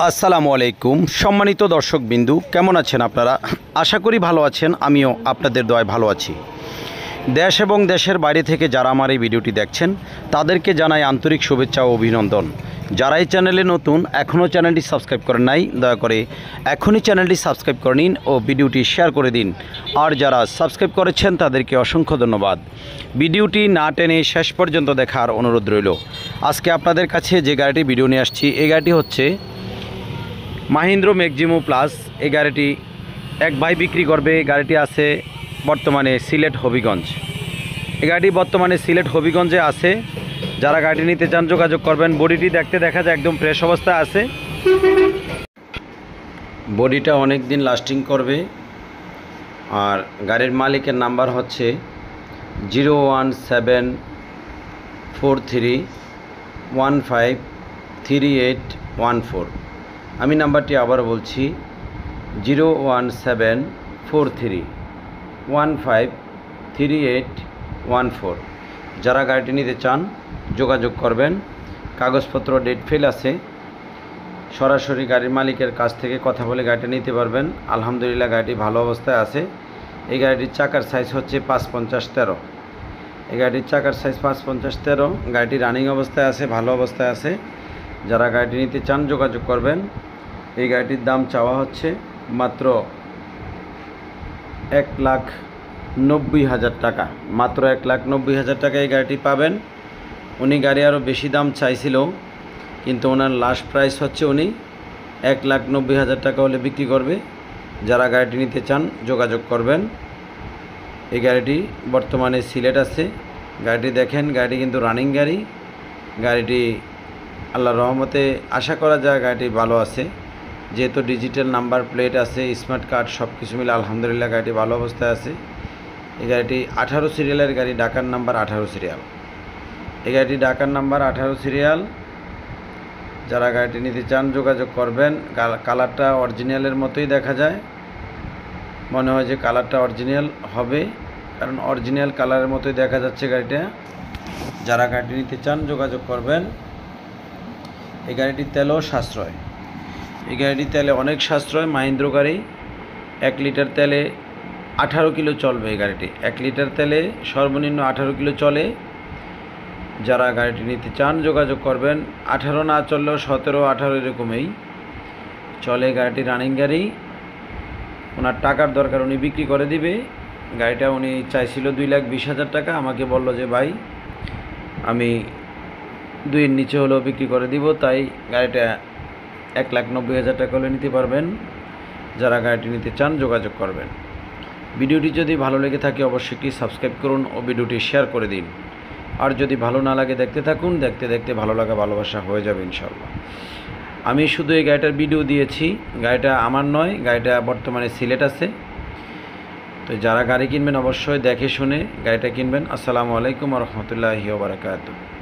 আসসালামু আলাইকুম সম্মানিত দর্শকবিন্দু, কেমন আছেন আপনারা? আশা করি ভালো আছেন। আমিও আপনাদের দয়ায় ভালো আছি। দেশ এবং দেশের বাইরে থেকে যারা আমার এই ভিডিওটি দেখছেন তাদেরকে জানাই আন্তরিক শুভেচ্ছা ও অভিনন্দন। যারা এই চ্যানেলে নতুন, এখনও চ্যানেলটি সাবস্ক্রাইব করেন নাই, দয়া করে এখনই চ্যানেলটি সাবস্ক্রাইব করে নিন ও ভিডিওটি শেয়ার করে দিন। আর যারা সাবস্ক্রাইব করেছেন তাদেরকে অসংখ্য ধন্যবাদ। ভিডিওটি না টেনে শেষ পর্যন্ত দেখার অনুরোধ রইল। আজকে আপনাদের কাছে যে গাড়িটি ভিডিও নিয়ে আসছি, এই গাড়িটি হচ্ছে মাহিন্দ্রা ম্যাক্সিমো প্লাস। এই গাড়িটি এক ভাই বিক্রি করবে। গাড়িটি আছে বর্তমানে সিলেট হবিগঞ্জ। এই গাড়িটি বর্তমানে সিলেট হবিগঞ্জে আছে। যারা গাড়িটি নিতে চান যোগাযোগ করবেন। বডিটি দেখতে দেখা যায় একদম ফ্রেশ অবস্থায় আছে। বডিটা অনেক দিন লাস্টিং করবে। আর গাড়ির মালিকের নাম্বার হচ্ছে 01743153814। আমি নাম্বারটি আবার বলছি 01743153814। যারা গাড়িটি নিতে চান যোগাযোগ করবেন। কাগজপত্র ডেট ফেল আছে। সরাসরি গাড়ির মালিকের কাছ থেকে কথা বলে গাড়িটা নিতে পারবেন। আলহামদুলিল্লাহ গাড়িটি ভালো অবস্থায় আছে। এই গাড়িটির চাকার সাইজ হচ্ছে 550-13। এই গাড়িটির চাকার সাইজ 550-13। গাড়িটি রানিং অবস্থায় আছে, ভালো অবস্থায় আছে। যারা গাড়িটি নিতে চান যোগাযোগ করবেন। এই গাড়িটির দাম চাওয়া হচ্ছে মাত্র 1,90,000 টাকা। মাত্র 1,90,000 টাকা এই গাড়িটি পাবেন। উনি গাড়ি আরও বেশি দাম চাইছিল, কিন্তু ওনার লাস্ট প্রাইস হচ্ছে উনি 1,90,000 টাকা হলে বিক্রি করবে। যারা গাড়িটি নিতে চান যোগাযোগ করবেন। এই গাড়িটি বর্তমানে সিলেট আছে। গাড়িটি দেখেন, গাড়িটি কিন্তু রানিং গাড়ি। গাড়িটি আল্লাহর রহমতে আশা করা যায় গাড়িটি ভালো আছে, যেহেতু ডিজিটাল নাম্বার প্লেট আছে, স্মার্ট কার্ড সব কিছু মিলে আলহামদুলিল্লাহ গাড়িটি ভালো অবস্থায় আছে। এই গাড়িটি 18 সিরিয়ালের গাড়ি, ঢাকার নাম্বার 18 সিরিয়াল। এই গাড়িটি ঢাকার নাম্বার 18 সিরিয়াল। যারা গাড়িটি নিতে চান যোগাযোগ করবেন। কালারটা অরিজিনালের মতোই দেখা যায়, মনে হয় যে কালারটা অরিজিনাল হবে, কারণ অরিজিনাল কালারের মতোই দেখা যাচ্ছে গাড়িটা। যারা গাড়িটি নিতে চান যোগাযোগ করবেন। এই গাড়িটির তেলও সাশ্রয়। এই গাড়িটির তেলে অনেক সাশ্রয়। মাহিন্দ্রা গাড়ি 1 লিটার তেলে 18 কিলো চলবে। এই গাড়িটি 1 লিটার তেলে সর্বনিম্ন 18 কিলো চলে। যারা গাড়িটি নিতে চান যোগাযোগ করবেন। 18 না চললেও 17-18 এরকমই চলে। গাড়িটি রানিং গাড়ি। ওনার টাকার দরকার, উনি বিক্রি করে দিবে। গাড়িটা উনি চাইছিল 2,20,000 টাকা। আমাকে বলল যে ভাই আমি 2-এর নিচে হলেও বিক্রি করে দিব, তাই গাড়িটা 1,90,000 টাকা হলে নিতে পারবেন। যারা গাড়িটি নিতে চান যোগাযোগ করবেন। ভিডিওটি যদি ভালো লেগে থাকে অবশ্যই একটি সাবস্ক্রাইব করুন ও ভিডিওটি শেয়ার করে দিন। আর যদি ভালো না লাগে দেখতে থাকুন, দেখতে দেখতে ভালো লাগা ভালোবাসা হয়ে যাবে ইনশাল্লাহ। আমি শুধু এই গাড়িটার ভিডিও দিয়েছি, গাড়িটা আমার নয়, গাড়িটা বর্তমানে সিলেট আছে। তো যারা গাড়ি কিনবেন অবশ্যই দেখে শুনে গাড়িটা কিনবেন। আসসালামু আলাইকুম ওয়া রাহমাতুল্লাহি ওয়া বারাকাতুহু।